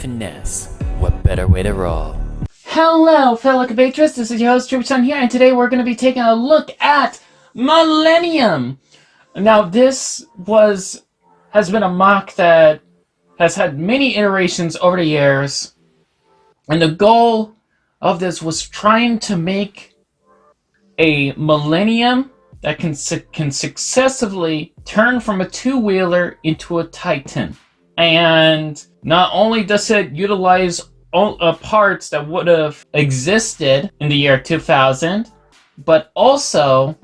finesse. What better way to roll? Hello, fellow compatriots. This is your host, Throwbots here, and today we're going to be taking a look at Millennium. Now, this has been a mock that has had many iterations over the years, and the goal of this was trying to make a Millennium that can successively turn from a two-wheeler into a Titan. And not only does it utilize parts that would have existed in the year 2000, but also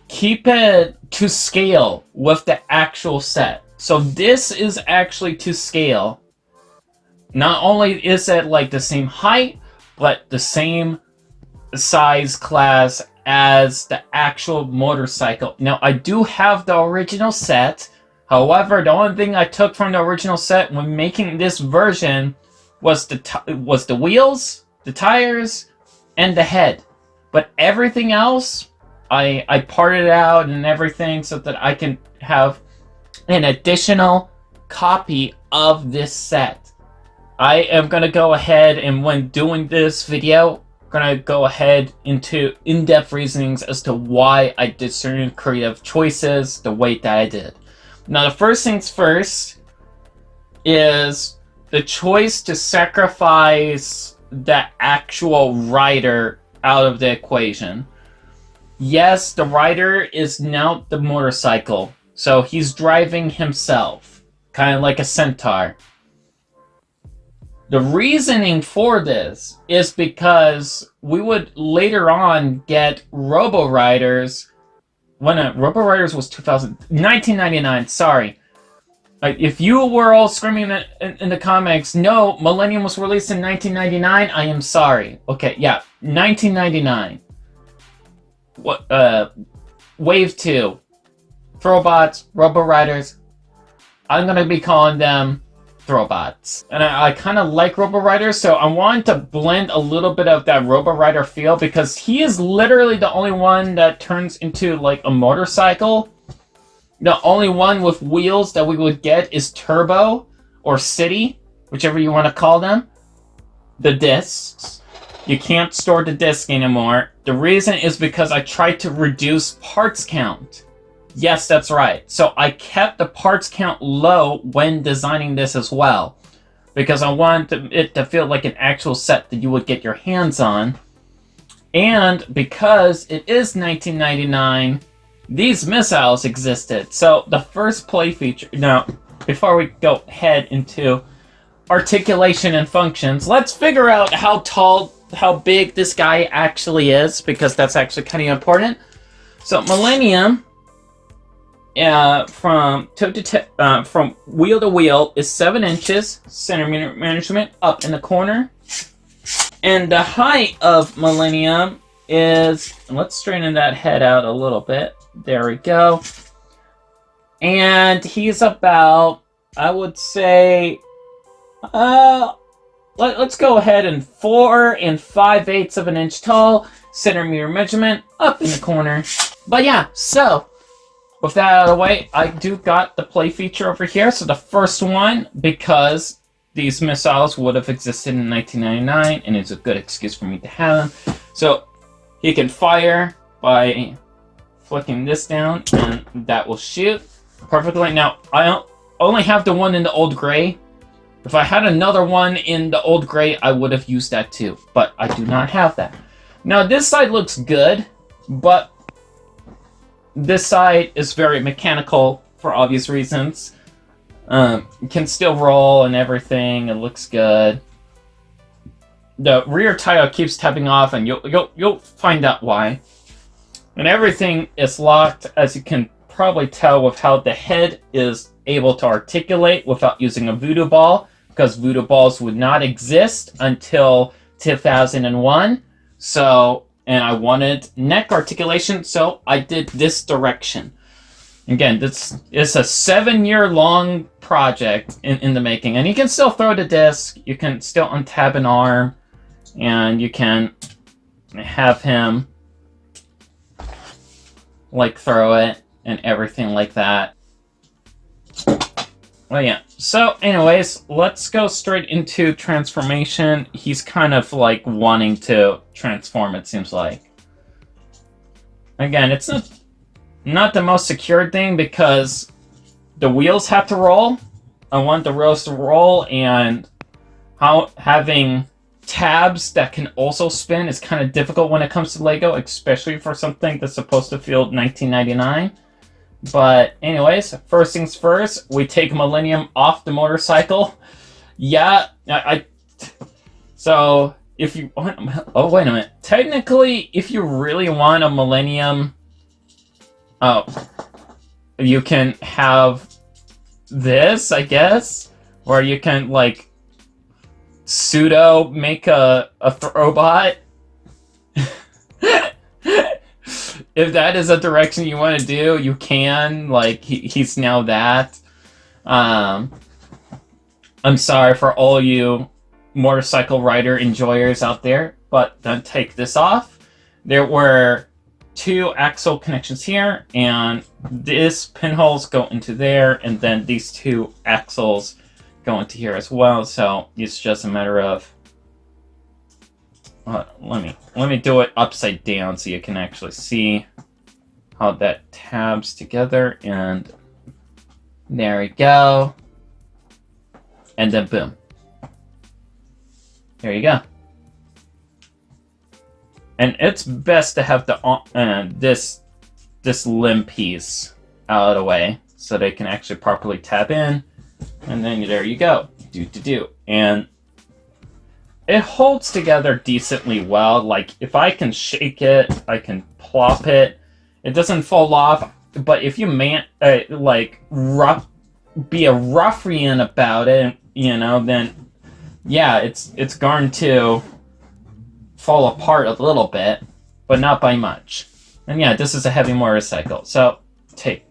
keep it to scale with the actual set. So this is actually to scale. Not only is it the same height, but the same size class as the actual motorcycle. Now, I do have the original set. However, the only thing I took from the original set when making this version was the wheels, the tires, and the head. But everything else, I parted out and everything so that I can have an additional copy of this set. I am going to go ahead and when doing this video, going to go ahead into in-depth reasonings as to why I did certain creative choices the way that I did. Now, the first things first is the choice to sacrifice the actual rider out of the equation. Yes, the rider is now the motorcycle, so he's driving himself, kind of like a centaur. The reasoning for this is because we would later on get Robo-Riders. When Robo-Riders was 1999, sorry. If you were all screaming in the comics, no, Millennium was released in 1999, I am sorry. Okay, yeah, 1999. Wave 2. Throwbots, Robo-Riders. I'm going to be calling them Throwbots. And I kind of like Robo-Riders, so I wanted to blend a little bit of that Robo-Rider feel because he is literally the only one that turns into a motorcycle. The only one with wheels that we would get is Turbo or City, whichever you want to call them. The discs. You can't store the disc anymore. The reason is because I tried to reduce parts count. Yes, that's right. So I kept the parts count low when designing this as well. Because I wanted it to feel like an actual set that you would get your hands on. And because it is 1999, these missiles existed. So the first play feature... Now, before we go head into articulation and functions, let's figure out how big this guy actually is, because that's actually kind of important. So Millennium... from wheel to wheel is 7 inches, centimeter management up in the corner. And the height of Millennium is, let's straighten that head out a little bit. There we go. And he's about, I would say, let's go ahead and 4 5/8 of an inch tall, centimeter measurement up in the corner. But yeah, so with that out of the way, I do got the play feature over here. So the first one, because these missiles would have existed in 1999, and it's a good excuse for me to have them. So he can fire by flicking this down, and that will shoot perfectly. Now, I only have the one in the old gray. If I had another one in the old gray, I would have used that too, but I do not have that. Now, this side looks good, but this side is very mechanical for obvious reasons. Can still roll and everything. It looks good. The rear tire keeps tapping off, and you'll find out why. And everything is locked, as you can probably tell with how the head is able to articulate without using a voodoo ball, because voodoo balls would not exist until 2001. So, and I wanted neck articulation, so I did this direction. Again, this is a 7-year-long project in the making, and you can still throw the disc, you can still untab an arm, and you can have him throw it and everything like that. Well, yeah. So, anyways, let's go straight into transformation. He's kind of like wanting to transform, it seems like. Again, it's not the most secure thing because the wheels have to roll. I want the wheels to roll, and having tabs that can also spin is kind of difficult when it comes to Lego, especially for something that's supposed to feel $19.99. But anyways, first things first, we take Millennium off the motorcycle. Yeah, so if you want, oh wait a minute. Technically, if you really want a Millennium, you can have this, I guess, where you can like pseudo make a Throwbot. If that is a direction you want to do, you can. Like, he's now that. I'm sorry for all you motorcycle rider enjoyers out there, but then take this off. There were 2 axle connections here, and this pinholes go into there, and then these 2 axles go into here as well. So it's just a matter of let me do it upside down so you can actually see how that tabs together, and there we go, and then boom, there you go. And it's best to have the this limb piece out of the way so they can actually properly tap in, and then there you go, and it holds together decently well. Like, if I can shake it, I can plop it. It doesn't fall off. But if you be a ruffian about it, then yeah, it's going to fall apart a little bit, but not by much. And yeah, this is a heavy motorcycle. So take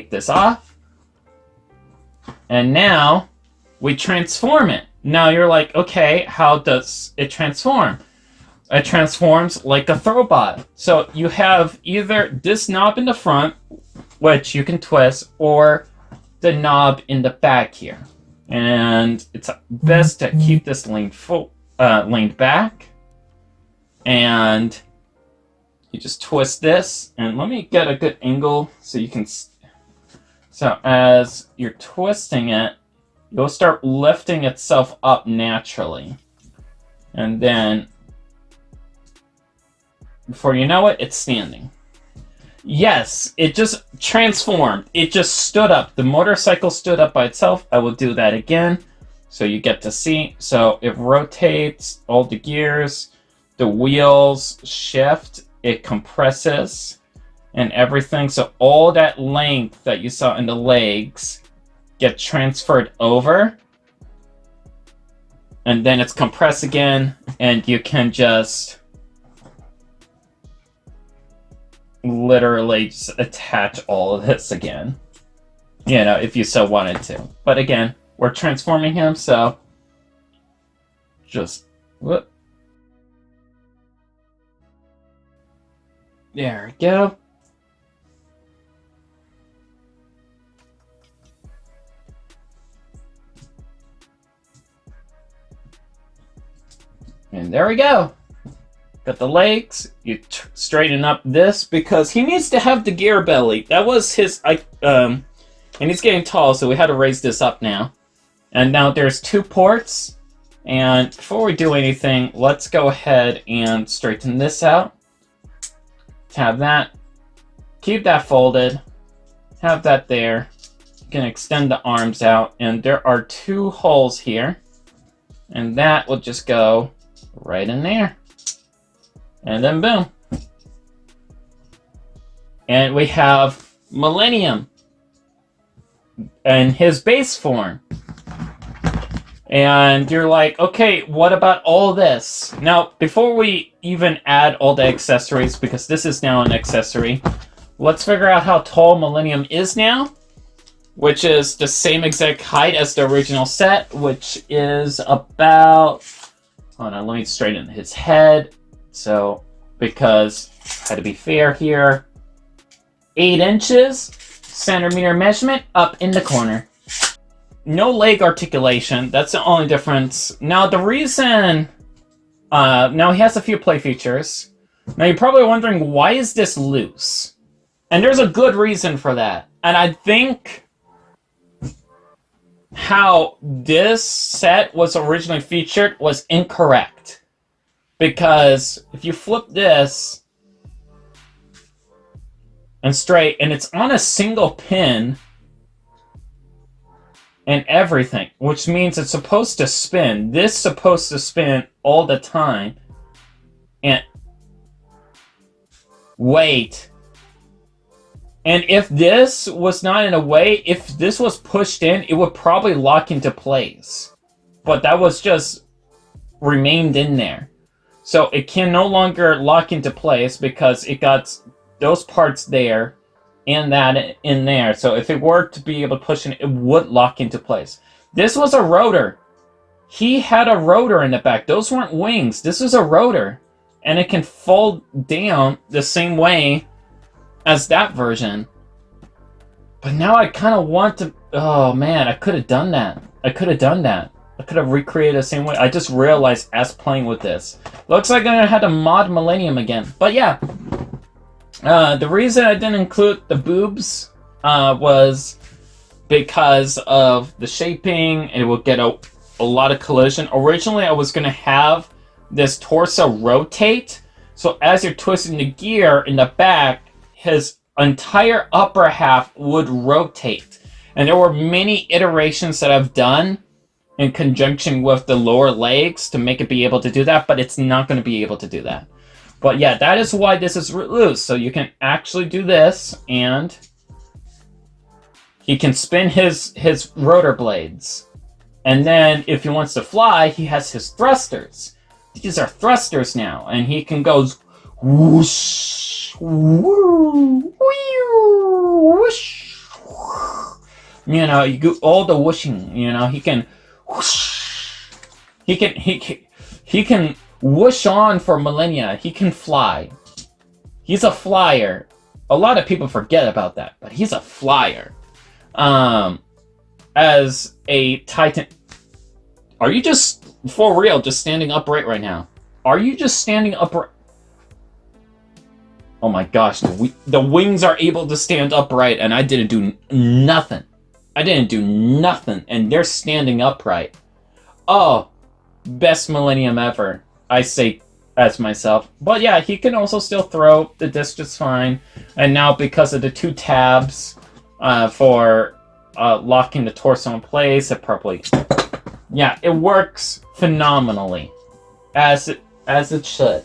this off, and now we transform it. Now you're like, okay, how does it transform? It transforms like a Throwbot. So you have either this knob in the front, which you can twist, or the knob in the back here. And it's best to keep this leaned back. And you just twist this. And let me get a good angle so you can... So as you're twisting it, you'll start lifting itself up naturally. And then, before you know it, it's standing. Yes, it just transformed. It just stood up. The motorcycle stood up by itself. I will do that again so you get to see. So it rotates all the gears. The wheels shift. It compresses and everything. So all that length that you saw in the legs get transferred over, and then it's compressed again, and you can just literally just attach all of this again, if you so wanted to. But again, we're transforming him, so just whoop. There we go. And there we go. Got the legs. You straighten up this because he needs to have the gear belly. That was his... and he's getting tall, so we had to raise this up now. And now there's 2 ports. And before we do anything, let's go ahead and straighten this out. Have that. Keep that folded. Have that there. You can extend the arms out. And there are 2 holes here. And that will just go right in there. And then boom. And we have Millennium and his base form. And you're like, okay, what about all this? Now, before we even add all the accessories, because this is now an accessory, let's figure out how tall Millennium is now, which is the same exact height as the original set, which is about... Hold on, let me straighten his head. So, because I had to be fair here, 8 inches, centimeter measurement up in the corner. no leg articulation. That's the only difference. Now the reason, now he has a few play features. Now you're probably wondering, why is this loose? And there's a good reason for that. And I think how this set was originally featured was incorrect. Because if you flip this and straight, and it's on a single pin and everything, which means it's supposed to spin. This is supposed to spin all the time. And wait. And if this was not in a way, if this was pushed in, it would probably lock into place. But that was just remained in there. So it can no longer lock into place because it got those parts there and that in there. So if it were to be able to push in, it would lock into place. This was a rotor. He had a rotor in the back. Those weren't wings. This was a rotor. And it can fold down the same way as that version. But now I kind of want to... Oh, man, I could have done that. I could have recreated the same way. I just realized as playing with this. Looks like I'm going to have to mod Millennium again. But yeah, the reason I didn't include the boobs was because of the shaping. It will get a lot of collision. Originally, I was going to have this torso rotate. So as you're twisting the gear in the back, his entire upper half would rotate. And there were many iterations that I've done in conjunction with the lower legs to make it be able to do that, but it's not going to be able to do that. But yeah, that is why this is loose. So you can actually do this, and he can spin his rotor blades. And then if he wants to fly, he has his thrusters. These are thrusters now, and he can go whoosh, whoo, whoosh. You know, you do all the whooshing. You know, he can whoosh. He can whoosh on for Millenia. He can fly. He's a flyer. A lot of people forget about that, but he's a flyer. As a Titan. Are you just, for real, just standing upright right now? Are you just standing upright? Oh my gosh, the wings are able to stand upright, and I didn't do nothing. And they're standing upright. Oh, best Millennium ever, I say as myself. But yeah, he can also still throw the disc just fine. And now because of the two tabs for locking the torso in place, it probably... Yeah, it works phenomenally, as it should.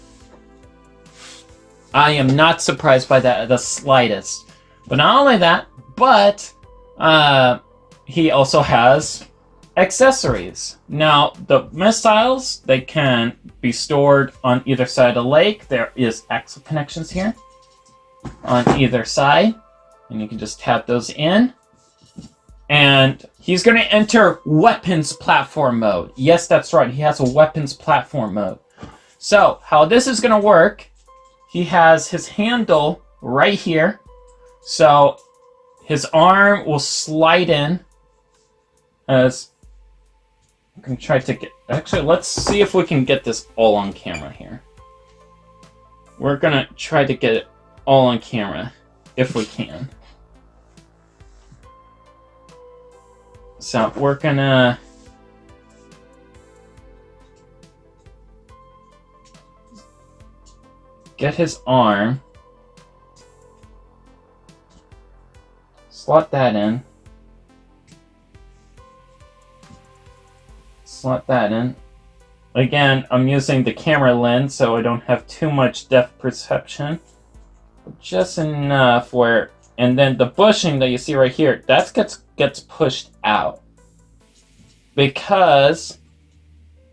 I am not surprised by that the slightest. But not only that, but he also has accessories. Now, the missiles, they can be stored on either side of the lake. There is axle connections here on either side, and you can just tap those in. And he's going to enter weapons platform mode. Yes, that's right. He has a weapons platform mode. So, how this is going to work, he has his handle right here. So, his arm will slide in as... I'm going to try to get... Actually, let's see if we can get this all on camera here. We're going to try to get it all on camera, if we can. So we're gonna get his arm, slot that in, slot that in. Again, I'm using the camera lens so I don't have too much depth perception, just enough where, and then the bushing that you see right here, that gets pushed out. Because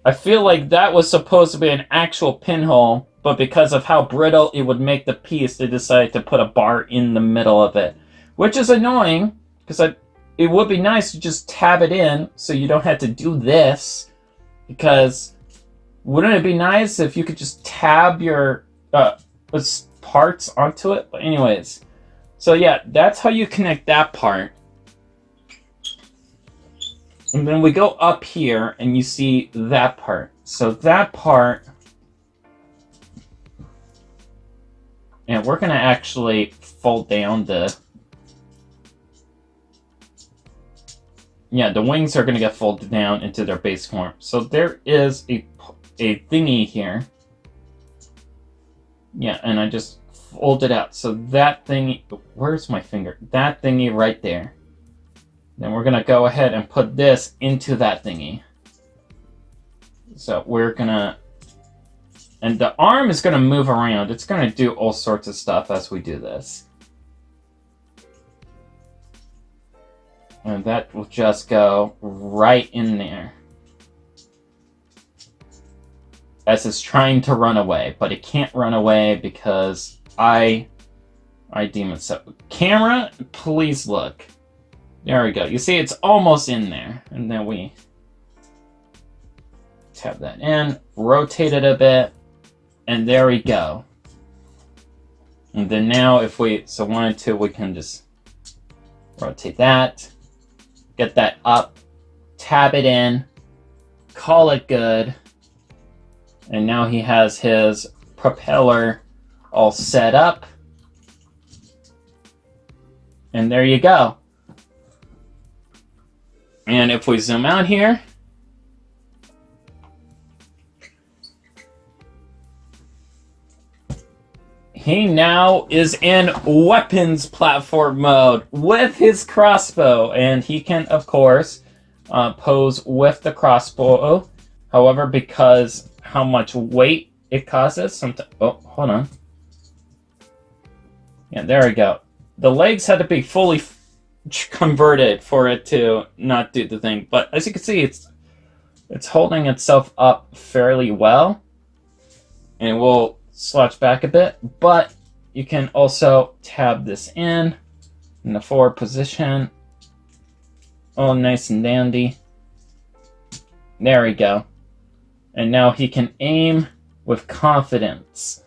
I feel like that was supposed to be an actual pinhole, but because of how brittle it would make the piece, they decided to put a bar in the middle of it. Which is annoying, because it would be nice to just tab it in so you don't have to do this. Because wouldn't it be nice if you could just tab your parts onto it? But anyways, so yeah, that's how you connect that part. And then we go up here, and you see that part. So that part... And we're going to actually fold down the... Yeah, the wings are going to get folded down into their base form. So there is a thingy here. Yeah, and I just fold it out. So that thingy... Where's my finger? That thingy right there. Then we're going to go ahead and put this into that thingy. So we're going to... And the arm is going to move around. It's going to do all sorts of stuff as we do this. And that will just go right in there. As it's trying to run away, but it can't run away because I deem it so. Camera, please look. There we go. You see, it's almost in there. And then we tap that in, rotate it a bit, and there we go. And then now if we wanted to, we can just rotate that. Get that up, tab it in, call it good, and now he has his propeller all set up. And there you go. And if we zoom out here, he now is in weapons platform mode with his crossbow, and he can, of course, pose with the crossbow. However, because how much weight it causes, sometimes... Oh, hold on. Yeah, there we go. The legs had to be fully converted for it to not do the thing, but as you can see, it's holding itself up fairly well, and we'll slouch back a bit, but you can also tab this in the forward position. Oh, nice and dandy. There we go. And now he can aim with confidence.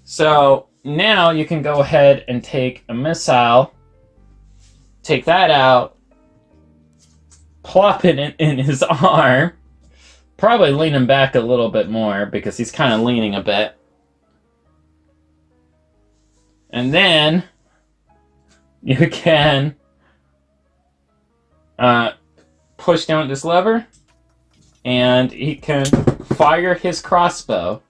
So now you can go ahead and take a missile, take that out, plop it in his arm, probably lean him back a little bit more because he's kind of leaning a bit. And then you can push down this lever, and he can fire his crossbow.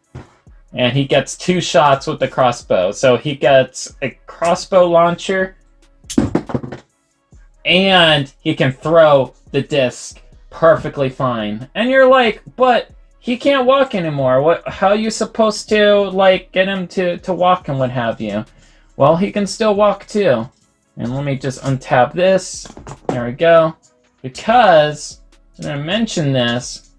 And he gets 2 shots with the crossbow. So he gets a crossbow launcher, and he can throw the disc perfectly fine. And you're like, but he can't walk anymore. How are you supposed to, like, get him to walk and what have you? Well, he can still walk too. And let me just untap this. There we go. Because, I'm going to mention this,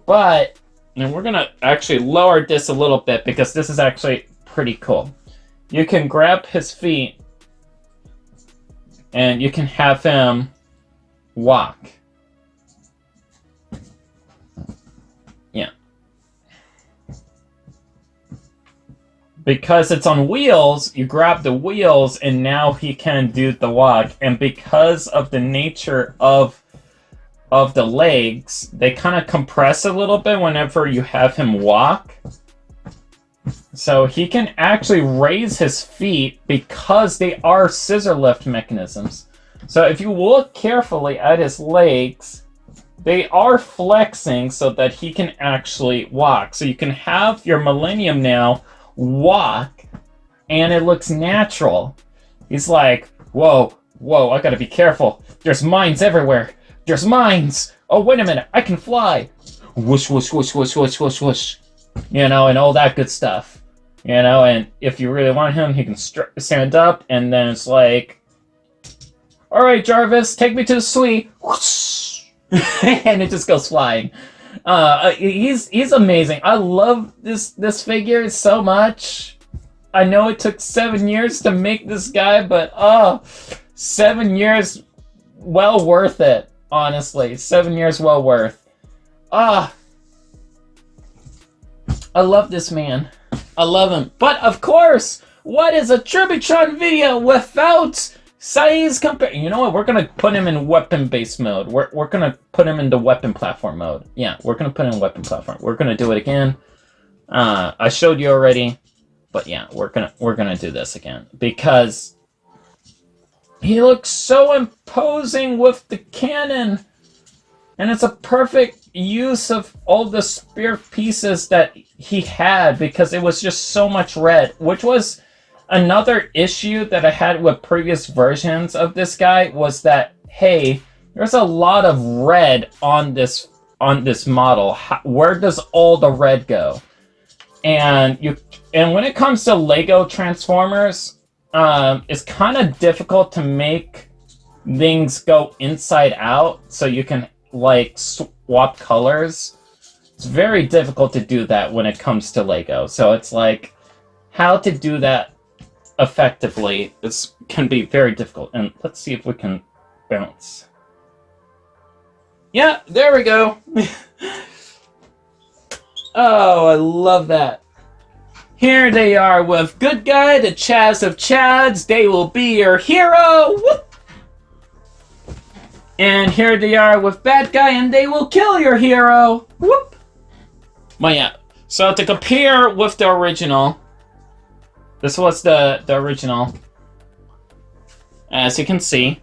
but, and we're going to actually lower this a little bit because this is actually pretty cool. You can grab his feet and you can have him walk. Yeah. Because it's on wheels, you grab the wheels and now he can do the walk. And because of the nature of the legs, they kind of compress a little bit whenever you have him walk. So he can actually raise his feet because they are scissor lift mechanisms. So if you look carefully at his legs, they are flexing so that he can actually walk. So you can have your Millennium now walk, and it looks natural. He's like, whoa, I gotta be careful. There's mines everywhere. There's mines. Oh, wait a minute. I can fly. Whoosh, whoosh, whoosh, whoosh, whoosh, whoosh, whoosh. You know, and all that good stuff. You know, and if you really want him, he can stand up, and then it's like, all right, Jarvis, take me to the suite. Whoosh. And it just goes flying. He's amazing. I love this figure so much. I know it took 7 years to make this guy, but 7 years well worth it. Honestly, 7 years well worth. I love this man. I love him. But of course, what is a Tributron video without Size compare. You know what? We're gonna put him in weapon-based mode. We're gonna put him into weapon platform mode. Yeah, we're gonna put him in weapon platform. We're gonna do it again. I showed you already, but yeah, we're gonna do this again because he looks so imposing with the cannon, and it's a perfect use of all the spear pieces that he had because it was just so much red, which was another issue that I had with previous versions of this guy was that, hey, there's a lot of red on this model. Where does all the red go? And when it comes to Lego Transformers, it's kind of difficult to make things go inside out so you can like swap colors. It's very difficult to do that when it comes to Lego. So it's like how to do that effectively can be very difficult. And let's see if we can bounce. Yeah, there we go. Oh, I love that. Here they are with good guy, the Chads of Chads. They will be your hero. Whoop! And here they are with bad guy, and they will kill your hero. Whoop! Well, yeah. So to compare with the original, this was the original, as you can see.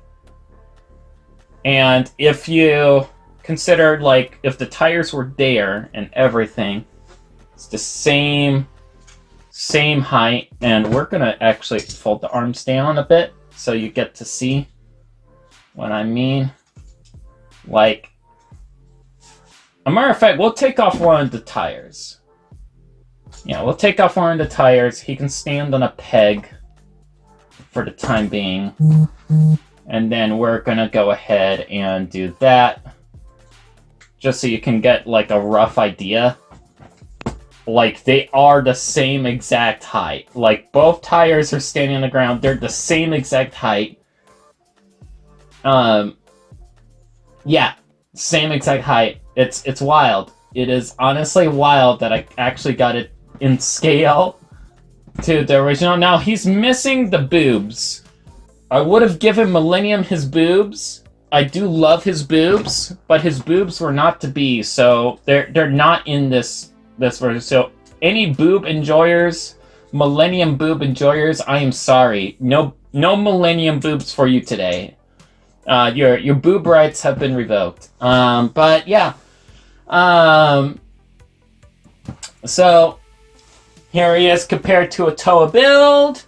And if you consider, like, if the tires were there and everything, it's the same height. And we're going to actually fold the arms down a bit so you get to see what I mean. Like, a matter of fact, we'll take off one of the tires. Yeah, we'll take off one of the tires. He can stand on a peg for the time being. And then we're going to go ahead and do that. Just so you can get, like, a rough idea. Like, they are the same exact height. Like, both tires are standing on the ground. They're the same exact height. Yeah, same exact height. It's wild. It is honestly wild that I actually got it in scale to the original. Now, he's missing the boobs. I would have given Millennium his boobs. I do love his boobs, but his boobs were not to be, so they're not in this version. So any boob enjoyers, Millennium boob enjoyers, I am sorry. No Millennium boobs for you today. Your boob rights have been revoked. But yeah. So here he is compared to a Toa build.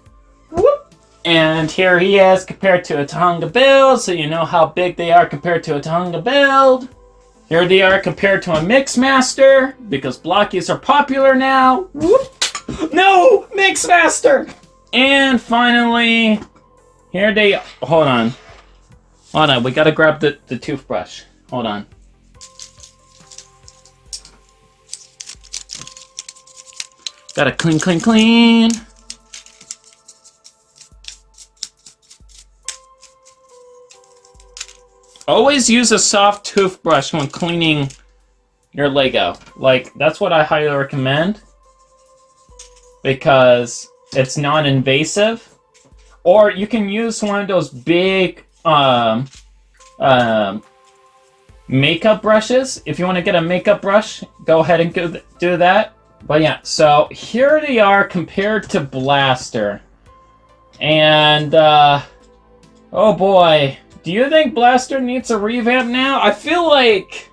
Whoop. And here he is compared to a Tahunga build, so you know how big they are compared to a Tahunga build. Here they are compared to a Mixmaster, because blockies are popular now. Whoop. No! Mixmaster! And finally, here they... Hold on, we gotta grab the toothbrush. Hold on. Gotta clean. Always use a soft toothbrush when cleaning your Lego. Like, that's what I highly recommend. Because it's non-invasive. Or you can use one of those big makeup brushes. If you want to get a makeup brush, go ahead and do that. But yeah, so here they are compared to Blaster. And, oh boy. Do you think Blaster needs a revamp now? I feel like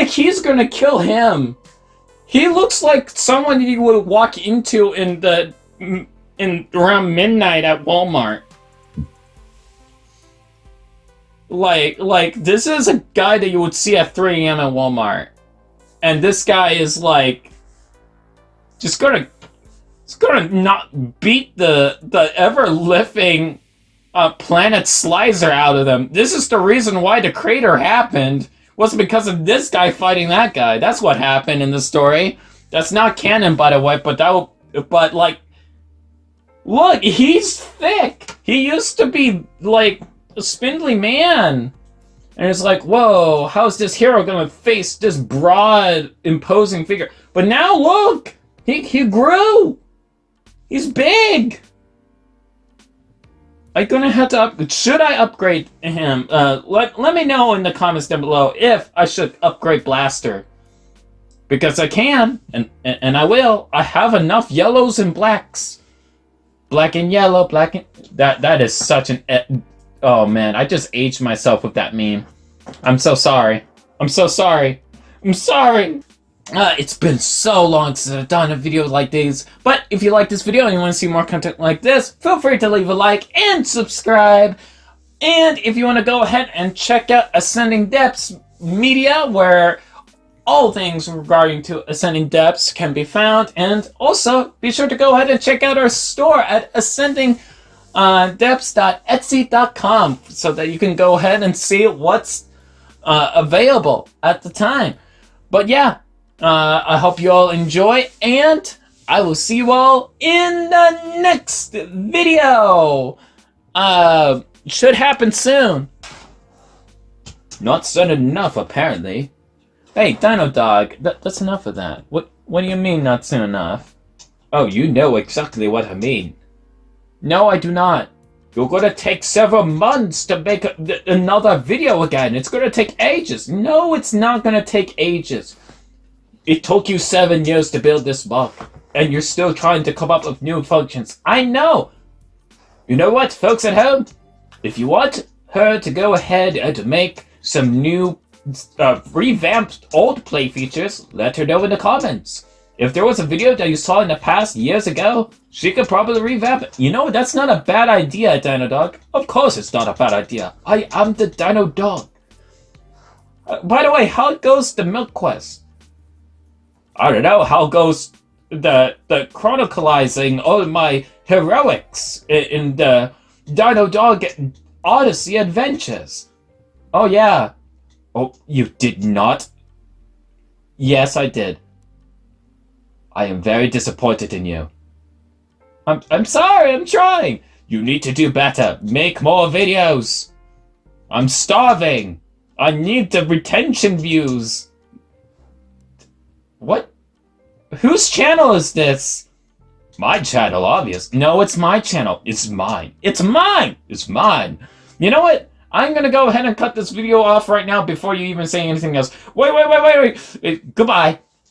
he's gonna kill him. He looks like someone you would walk into in around midnight at Walmart. Like this is a guy that you would see at 3 a.m. at Walmart. And this guy is like just gonna not beat the ever-living planet Slizer out of them. This is the reason why the crater happened. Was because of this guy fighting that guy. That's what happened in the story. That's not canon, by the way. But like, look, he's thick. He used to be like a spindly man, and it's like, whoa, how's this hero gonna face this broad, imposing figure? But now look, he grew. He's big. I'm gonna have to should I upgrade him? Let me know in the comments down below if I should upgrade Blaster. Because I can, and I will. I have enough yellows and blacks. Black and yellow, black and... That is such an... Oh, man. I just aged myself with that meme. I'm so sorry. I'm so sorry. I'm sorry. It's been so long since I've done a video like these. But if you like this video and you want to see more content like this, feel free to leave a like and subscribe. And if you want to go ahead and check out Ascending Depths Media, where all things regarding to Ascending Depths can be found. And also, be sure to go ahead and check out our store at ascendingdepths.etsy.com so that you can go ahead and see what's available at the time. But yeah, I hope you all enjoy, and I will see you all in the next video. Should happen soon. Not soon enough, apparently. Hey, Dino Dog, that's enough of that. What do you mean, not soon enough? Oh, you know exactly what I mean. No, I do not. You're gonna take several months to make another video again. It's gonna take ages. No, it's not gonna take ages. It took you 7 years to build this mock, and you're still trying to come up with new functions. I know. You know what, folks at home? If you want her to go ahead and make some new revamped old play features, let her know in the comments. If there was a video that you saw in the past years ago, she could probably revamp it. You know, that's not a bad idea, Dino Dog. Of course it's not a bad idea. I am the Dino Dog. By the way, how goes the milk quest? I don't know, how goes the chronicalizing all my heroics in the Dino Dog Odyssey adventures? Oh yeah. Oh, you did not? Yes, I did. I am very disappointed in you. I'm sorry, I'm trying. You need to do better. Make more videos. I'm starving. I need the retention views. What? Whose channel is this? My channel, obvious. No, it's my channel. It's mine. It's mine. It's mine. You know what? I'm gonna go ahead and cut this video off right now before you even say anything else. Wait. Goodbye.